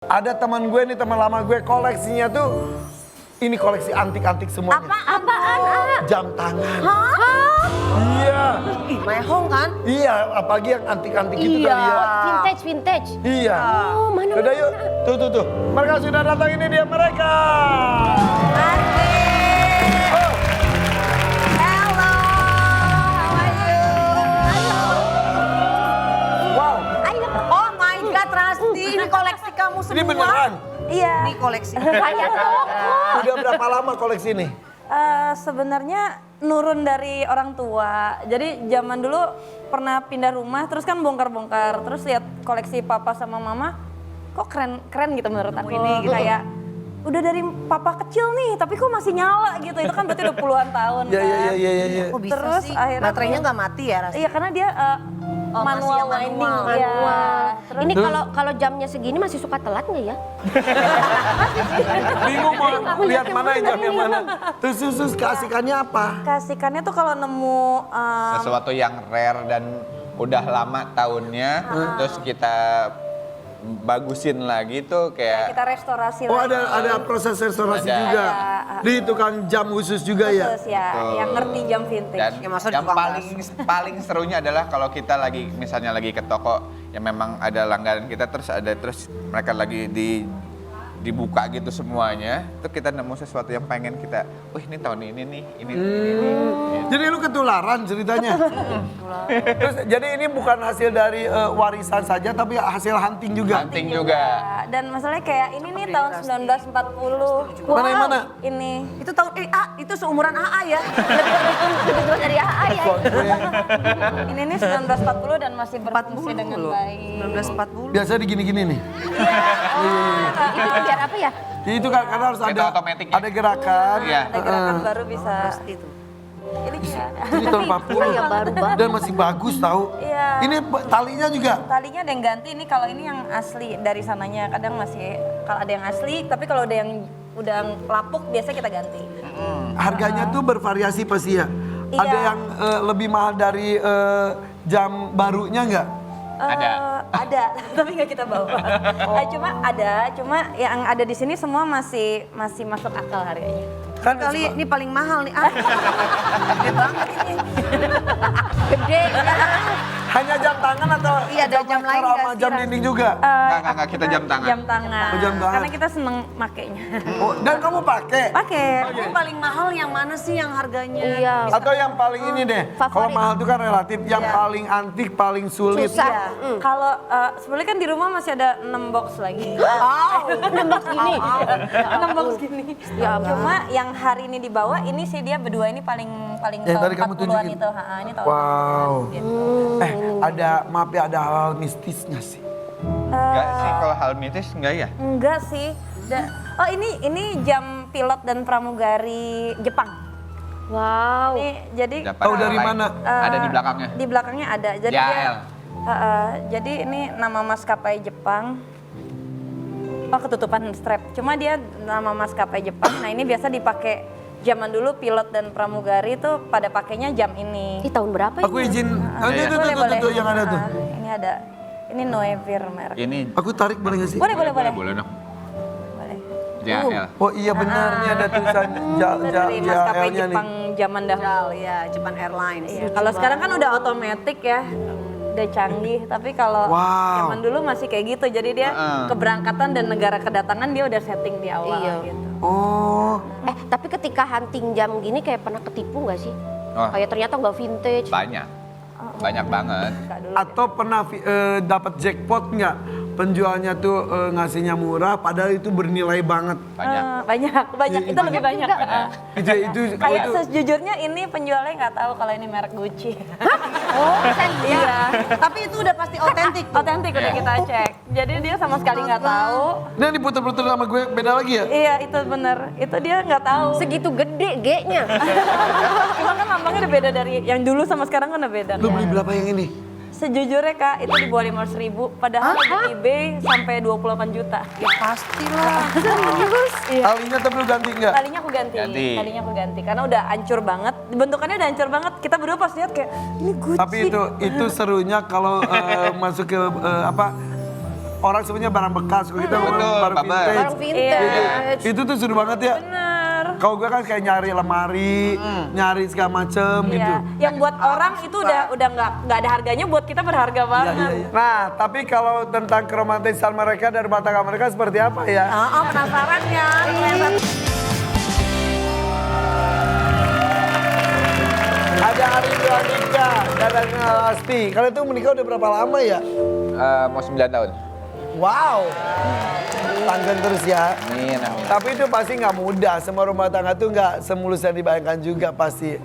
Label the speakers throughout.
Speaker 1: Ada teman gue nih, teman lama gue, koleksinya tuh ini koleksi antik-antik semuanya.
Speaker 2: Apaan?
Speaker 1: Jam tangan.
Speaker 2: Hah?
Speaker 1: Iya.
Speaker 2: Mehong kan?
Speaker 1: Iya, apalagi yang antik-antik gitu
Speaker 2: Iya.
Speaker 1: kali ya.
Speaker 3: Vintage.
Speaker 1: Iya.
Speaker 3: Oh, mana?
Speaker 1: Udah yuk, tuh. Mereka sudah datang, ini dia mereka. Oh.
Speaker 2: Hello, how are you?
Speaker 1: Wow,
Speaker 2: Oh my God, Rasti, ini koleksi kamu semua.
Speaker 1: ini beneran.
Speaker 4: Iya.
Speaker 2: Ini koleksi.
Speaker 3: Saya toko.
Speaker 1: Udah berapa lama koleksi ini?
Speaker 4: Sebenarnya nurun dari orang tua. Jadi zaman dulu pernah pindah rumah, terus kan bongkar-bongkar, terus lihat koleksi papa sama mama, kok keren gitu menurut aku.
Speaker 2: Ini gitu.
Speaker 4: Kayak udah dari papa kecil nih, tapi kok masih nyala gitu. Itu kan berarti udah puluhan tahun
Speaker 1: Iya,
Speaker 4: kan.
Speaker 1: iya.
Speaker 2: Kok bisa
Speaker 4: Terus
Speaker 2: sih?
Speaker 4: akhirnya
Speaker 2: Baterainya nggak mati ya, Rasti?
Speaker 4: Iya, karena dia
Speaker 2: Oh, masih
Speaker 4: manual
Speaker 2: yang
Speaker 4: winding.
Speaker 2: manual.
Speaker 4: Iya.
Speaker 3: Wah,
Speaker 4: Terus
Speaker 3: ini kalau jamnya segini masih suka telat nggak ya?
Speaker 1: Bingung mau lihat
Speaker 3: yang
Speaker 1: mana
Speaker 3: mana
Speaker 1: jam yang
Speaker 3: ini.
Speaker 1: mana. Terus khusus keasikannya apa?
Speaker 4: keasikannya tuh kalau nemu
Speaker 5: Sesuatu yang rare dan udah lama tahunnya, terus kita bagusin lagi tuh kayak
Speaker 4: kita restorasi
Speaker 1: Oh,
Speaker 4: lagi.
Speaker 1: ada proses restorasi
Speaker 5: Ada.
Speaker 1: juga.
Speaker 4: Ada.
Speaker 1: Di tukang jam khusus juga ya.
Speaker 4: Khusus ya,
Speaker 5: Betul.
Speaker 4: yang ngerti jam vintage.
Speaker 5: dan
Speaker 2: Ya, masa
Speaker 5: yang
Speaker 2: tukang
Speaker 5: paling serunya adalah kalau kita lagi misalnya lagi ke toko yang memang ada langganan kita terus mereka lagi dibuka gitu semuanya, tuh kita nemu sesuatu yang pengen kita, ini tahun ini nih, ini.
Speaker 1: Jadi lu ketularan ceritanya. Terus jadi ini bukan hasil dari warisan saja tapi hasil hunting juga.
Speaker 5: Hunting juga.
Speaker 4: Dan masalahnya kayak ini nih tahun 1940.
Speaker 1: Mana yang mana?
Speaker 4: Ini.
Speaker 2: Itu tahun, itu seumuran AA ya?
Speaker 3: Lebih tua dari AA ya.
Speaker 4: Ini nih 1940 dan masih berfungsi dengan
Speaker 2: loh.
Speaker 4: baik.
Speaker 2: 1940.
Speaker 1: Biasa digini-gini nih.
Speaker 3: Itu biar apa ya?
Speaker 1: Itu kan karena harus
Speaker 5: Itu
Speaker 1: ada
Speaker 5: otomatiknya.
Speaker 1: ada gerakan.
Speaker 5: Iya.
Speaker 4: Ada gerakan baru bisa.
Speaker 2: Rasti itu.
Speaker 4: Ini kayak.
Speaker 1: Ini tahun 40
Speaker 3: Iya, baru banget.
Speaker 1: dan masih bagus tahu.
Speaker 4: Iya.
Speaker 1: Ini talinya juga.
Speaker 4: Talinya ada yang ganti, ini kalau ini yang asli dari sananya. Kadang masih, kalau ada yang asli, tapi kalau ada yang udah lapuk biasa kita ganti.
Speaker 1: Harganya tuh bervariasi pasti ya.
Speaker 4: Iya.
Speaker 1: Ada yang lebih mahal dari jam barunya nggak?
Speaker 4: Ada, tapi nggak kita bawa. Cuma yang ada di sini semua masih masuk akal harganya.
Speaker 1: Kan
Speaker 2: Kali ini paling mahal nih. Gede banget ini.
Speaker 3: Gede.
Speaker 1: hanya jam tangan atau
Speaker 2: Iya, ada jam lain
Speaker 1: sama
Speaker 2: nggak sih,
Speaker 1: jam
Speaker 2: Ran?
Speaker 1: dinding juga?
Speaker 5: Enggak, kita jam tangan.
Speaker 4: Jam tangan.
Speaker 1: Oh, jam tangan.
Speaker 4: Karena kita seneng makainya.
Speaker 1: Oh, dan kamu pakai?
Speaker 4: Pakai.
Speaker 2: Yang paling mahal yang mana sih yang harganya?
Speaker 3: Iya.
Speaker 1: Atau yang paling ini deh, kalau
Speaker 3: Favorit.
Speaker 1: mahal itu kan relatif, yang
Speaker 2: Iya.
Speaker 1: paling antik, paling sulit.
Speaker 3: Susah.
Speaker 4: Iya. Kalau sebenarnya kan di rumah masih ada 6 box lagi.
Speaker 3: Nembak gini.
Speaker 4: 6 box gini.
Speaker 3: Ya,
Speaker 4: Cuma yang hari ini dibawa ini sih dia berdua ini paling
Speaker 1: Yang
Speaker 4: tahun
Speaker 1: tadi kamu
Speaker 4: 40-an
Speaker 1: tunjukin.
Speaker 4: itu. Ini tahun
Speaker 1: Wow.
Speaker 4: gitu.
Speaker 1: Maaf ya, ada hal mistisnya sih.
Speaker 5: Enggak sih kalau hal mitis enggak ya?
Speaker 4: Enggak sih. Oh ini jam pilot dan pramugari Jepang.
Speaker 3: Wow.
Speaker 4: Ini jadi
Speaker 5: Dapat
Speaker 1: Tahu
Speaker 5: hal
Speaker 1: dari
Speaker 5: lain.
Speaker 1: mana?
Speaker 5: Ada di belakangnya.
Speaker 4: di belakangnya ada. Jadi
Speaker 5: JAL.
Speaker 4: jadi ini nama maskapai Jepang. Oh, ketutupan strap. Cuma dia nama maskapai Jepang. Nah, ini biasa dipakai zaman dulu pilot dan pramugari tuh pada pakainya jam ini.
Speaker 3: Ini tahun berapa
Speaker 1: Aku
Speaker 3: ini?
Speaker 1: izin,
Speaker 5: Iya, iya.
Speaker 1: tuh yang ada tuh.
Speaker 4: Ini ada. Ini Noevir merek.
Speaker 5: Ini
Speaker 1: Aku tarik boleh nggak sih?
Speaker 4: Boleh.
Speaker 5: boleh dong.
Speaker 4: Boleh.
Speaker 5: JL.
Speaker 1: Oh iya benar, ini ada tulisan
Speaker 4: Dari maskapai
Speaker 1: JL-nya nih.
Speaker 4: Jepang zaman dahulu.
Speaker 2: Ya, Japan Airlines.
Speaker 4: Iya, kalau sekarang kan udah otomatis ya, udah canggih. Tapi kalau
Speaker 1: Wow.
Speaker 4: zaman dulu masih kayak gitu, jadi dia keberangkatan dan negara kedatangan dia udah setting di awal
Speaker 3: Iya.
Speaker 4: gitu.
Speaker 1: Oh,
Speaker 3: Tapi ketika hunting jam gini kayak pernah ketipu nggak sih?
Speaker 5: Oh.
Speaker 3: Kayak ternyata nggak vintage.
Speaker 5: Banyak. Banyak banget.
Speaker 4: Nggak dulu.
Speaker 1: atau pernah dapat jackpot nggak? Penjualnya tuh ngasihnya murah, padahal itu bernilai banget.
Speaker 5: Banyak.
Speaker 4: Banyak itu lebih banyak.
Speaker 5: Banyak.
Speaker 1: Itu
Speaker 4: Kayak
Speaker 1: itu
Speaker 4: sejujurnya ini penjualnya nggak tahu kalau ini merek Gucci.
Speaker 3: Oh,
Speaker 4: Iya.
Speaker 2: Tapi itu udah pasti otentik.
Speaker 4: Otentik udah
Speaker 5: Iya.
Speaker 4: kita cek. Jadi dia sama sekali nggak tahu.
Speaker 1: Nah diputer-puter sama gue beda lagi ya?
Speaker 4: Iya itu bener. Itu dia nggak tahu.
Speaker 3: Segitu gede G-nya.
Speaker 4: Cuma kan lambangnya udah beda dari yang dulu sama sekarang kan udah beda.
Speaker 1: Lu beli berapa yang ini?
Speaker 4: Sejujurnya Kak, itu di bawah 500.000. Padahal di eBay sampai 28 juta.
Speaker 2: Ya pastilah.
Speaker 4: Serius? Iya.
Speaker 1: Talinya tapi lu ganti nggak?
Speaker 4: Talinya aku ganti.
Speaker 5: Ganti.
Speaker 4: Talinya aku ganti karena udah hancur banget. Bentukannya udah hancur banget. Kita berdua pas lihat kayak ini Gucci.
Speaker 1: Tapi itu serunya kalau masuk ke orang sebenarnya barang bekas, kalau kita ngomong
Speaker 5: Betul,
Speaker 1: barang
Speaker 5: Babar.
Speaker 1: vintage.
Speaker 3: Barang vintage.
Speaker 1: Itu tuh seru banget ya.
Speaker 4: Bener.
Speaker 1: Kalau gue kan kayak nyari lemari, nyari segala macem gitu.
Speaker 4: Iya. Yang buat orang itu udah nggak ada harganya, buat kita berharga banget.
Speaker 1: Nah, tapi kalau tentang keromantisan mereka dan rumah tangga mereka seperti apa ya?
Speaker 2: Oh, penasaran ya.
Speaker 1: Ada Arinda Andika dan Daniel Asti. Kalian tuh menikah udah berapa lama ya?
Speaker 5: Mau 9 tahun.
Speaker 1: Wow, langgeng terus ya.
Speaker 5: Amin, amin.
Speaker 1: Tapi itu pasti nggak mudah. Semua rumah tangga tuh nggak semulus yang dibayangkan juga pasti.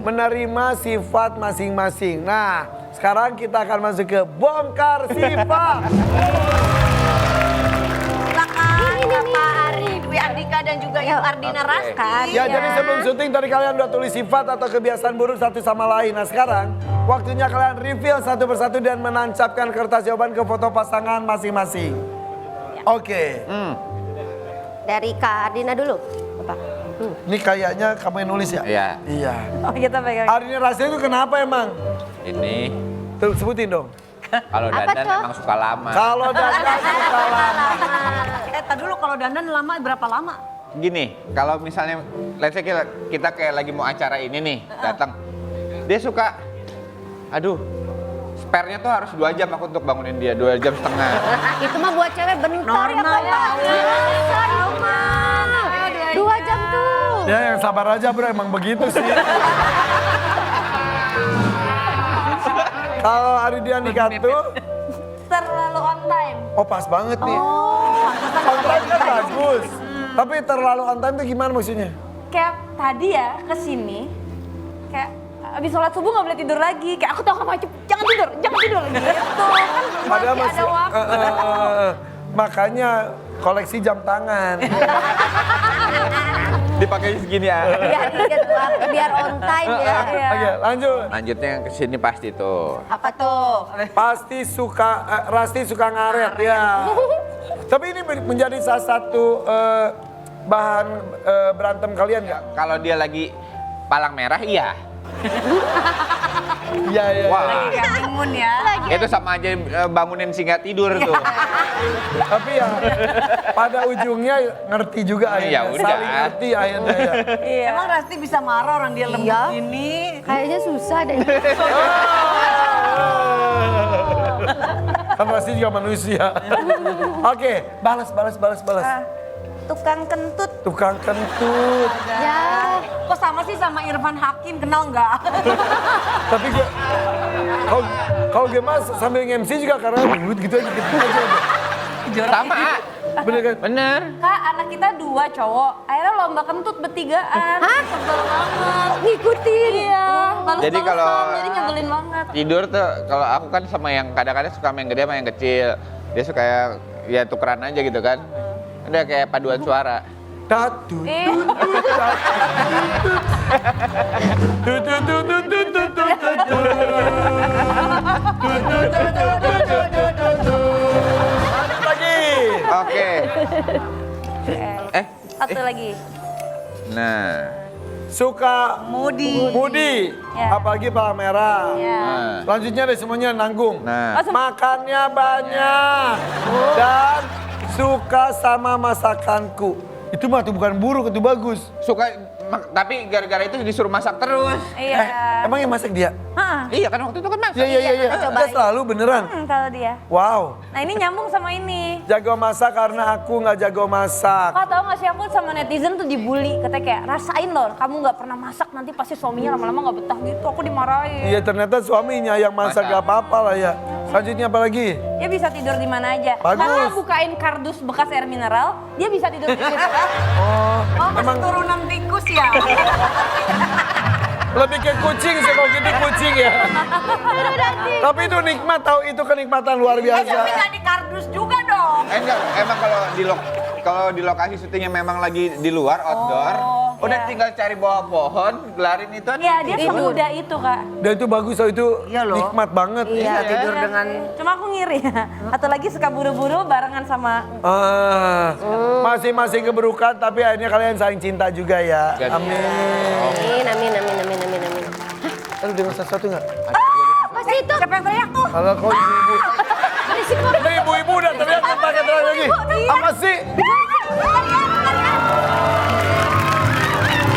Speaker 1: Menerima sifat masing-masing. Nah, sekarang kita akan masuk ke bongkar sifat.
Speaker 2: Silakan Bapak Ari Dwi Andika dan juga Ibu Ardina Rasti.
Speaker 1: Ya, jadi sebelum syuting tadi kalian udah tulis sifat atau kebiasaan buruk satu sama lain. Nah, sekarang waktunya kalian reveal satu persatu dan menancapkan kertas jawaban ke foto pasangan masing-masing. Oke.
Speaker 3: Dari Kak Ardina dulu, Bapak.
Speaker 1: Ini kayaknya kamu yang nulis ya?
Speaker 5: Iya.
Speaker 1: Iya.
Speaker 4: Oh, kita pegang.
Speaker 1: Ardina Rasti itu kenapa emang?
Speaker 5: Ini
Speaker 1: Tuh, sebutin dong.
Speaker 5: kalau
Speaker 3: Apa
Speaker 5: dandan
Speaker 3: tuh?
Speaker 5: emang suka lama.
Speaker 1: Kalau Dandan suka lama.
Speaker 2: Tadi dulu kalau dandan lama berapa lama?
Speaker 5: Gini, kalau misalnya let's say kita kayak lagi mau acara ini nih, datang. Dia suka, aduh, spare-nya tuh harus 2 jam aku untuk bangunin dia, 2 jam setengah.
Speaker 3: Itu mah buat cewek bentar ya,
Speaker 2: Normal
Speaker 3: Bapak.
Speaker 2: ya.
Speaker 3: 2 jam tuh.
Speaker 1: Ya yang sabar aja bro, emang begitu sih. Kalau Ardina Andika tuh,
Speaker 4: Terlalu on time.
Speaker 1: oh pas banget nih. On time kan bagus. Tapi terlalu on time tuh gimana maksudnya?
Speaker 4: Kayak tadi ya kesini, kayak abis sholat subuh nggak boleh tidur lagi. Kayak aku tau kamu aja, jangan tidur gitu. Kan
Speaker 1: Padahal
Speaker 4: masih ada waktu.
Speaker 1: makanya koleksi jam tangan.
Speaker 5: Dipakai segini ya.
Speaker 3: Biar inget waktu, biar on time ya.
Speaker 1: Oke, lanjut.
Speaker 5: Lanjutnya yang kesini pasti tuh.
Speaker 2: Apa tuh?
Speaker 1: Pasti suka, Rasti suka ngaret ya. Tapi ini menjadi salah satu bahan berantem kalian nggak?
Speaker 5: Kalau dia lagi palang merah, iya.
Speaker 1: Iya, iya.
Speaker 5: Wah,
Speaker 2: Honeymoon ya.
Speaker 5: itu sama aja bangunin singa tidur tuh.
Speaker 1: Tapi ya pada ujungnya ngerti juga akhirnya.
Speaker 5: Ya udah.
Speaker 1: Saling ngerti akhirnya ya.
Speaker 4: Iya.
Speaker 2: Emang Rasti bisa marah orang dia lembut
Speaker 3: Iya.
Speaker 2: ini.
Speaker 3: Kayaknya susah deh.
Speaker 1: Kan Rasti juga manusia. Oke, balas.
Speaker 4: Tukang kentut.
Speaker 1: Tukang kentut.
Speaker 3: Ya,
Speaker 2: Kok sama sih sama Irfan Hakim, kenal nggak?
Speaker 1: Tapi kalau gue mas sambil MC juga karena ribut gitu aja.
Speaker 5: Sama.
Speaker 1: Bener kan?
Speaker 5: Bener.
Speaker 4: Kak, anak kita 2 cowok. Akhirnya lomba kentut bertigaan.
Speaker 3: Hah?
Speaker 4: Sebel banget.
Speaker 3: ngikutin.
Speaker 4: Iya.
Speaker 5: Jadi kalau-
Speaker 4: jadi nyebelin banget.
Speaker 5: Tidur tuh, kalau aku kan sama yang kadang-kadang suka main gede sama yang kecil. Dia suka ya tukeran aja gitu kan. Udah kayak paduan suara.
Speaker 1: Tatu. Lanjut lagi.
Speaker 5: Oke.
Speaker 4: Satu lagi.
Speaker 5: Nah.
Speaker 1: Suka Mudi,
Speaker 4: Ya.
Speaker 1: apalagi palang merah.
Speaker 4: Ya.
Speaker 5: Nah.
Speaker 1: Selanjutnya deh semuanya nanggung.
Speaker 5: Nah.
Speaker 1: Makannya banyak dan suka sama masakanku. Itu mah tuh bukan buruk, itu bagus.
Speaker 5: Suka, tapi gara-gara itu disuruh masak terus.
Speaker 4: Iya.
Speaker 1: Emang yang masak dia?
Speaker 4: Hah.
Speaker 5: Iya kan waktu itu kan masak.
Speaker 1: Iya. Dia selalu beneran.
Speaker 4: Kalau dia.
Speaker 1: Wow.
Speaker 4: Nah ini nyambung sama ini.
Speaker 1: Jago masak karena aku nggak jago masak.
Speaker 4: Kak tau gak sih aku sama netizen tuh dibully. Katanya kayak rasain loh kamu gak pernah masak nanti pasti suaminya lama-lama gak betah gitu. Aku dimarahin.
Speaker 1: Iya ternyata suaminya yang masak
Speaker 5: Masak.
Speaker 1: gak apa-apa lah ya. Selanjutnya apa lagi?
Speaker 4: Dia bisa tidur di mana aja.
Speaker 1: Bagus.
Speaker 4: Karena bukain kardus bekas air mineral, dia bisa tidur di situ.
Speaker 1: Oh,
Speaker 2: Oh, masih
Speaker 1: emang
Speaker 2: turunan tikus ya?
Speaker 1: lebih ke kucing sih kalau gitu kucing ya. Tapi itu nikmat tahu, itu kenikmatan luar biasa.
Speaker 2: Tapi nggak di kardus juga dong.
Speaker 5: Enggak, emang kalau di lokasi syutingnya memang lagi di luar outdoor, udah
Speaker 4: iya.
Speaker 5: tinggal cari bawah pohon, gelarin itu
Speaker 4: Iya dia semudah itu kak.
Speaker 1: Dan itu bagus tau, itu
Speaker 2: Iya loh.
Speaker 1: nikmat banget.
Speaker 2: Iya, tidur
Speaker 4: Iya.
Speaker 2: dengan
Speaker 4: Cuma aku ngiri ya. Atau lagi suka buru-buru barengan sama.
Speaker 1: Masing-masing keburukan tapi akhirnya kalian saling cinta juga ya.
Speaker 5: Jadi-
Speaker 1: Amin.
Speaker 3: Amin.
Speaker 1: Lu dengar sesuatu nggak?
Speaker 3: Apa sih itu?
Speaker 2: siapa yang teriak tuh?
Speaker 1: Kalau kau ibu-ibu. Ini ibu-ibu udah teriak. sekali lagi. Apa sih?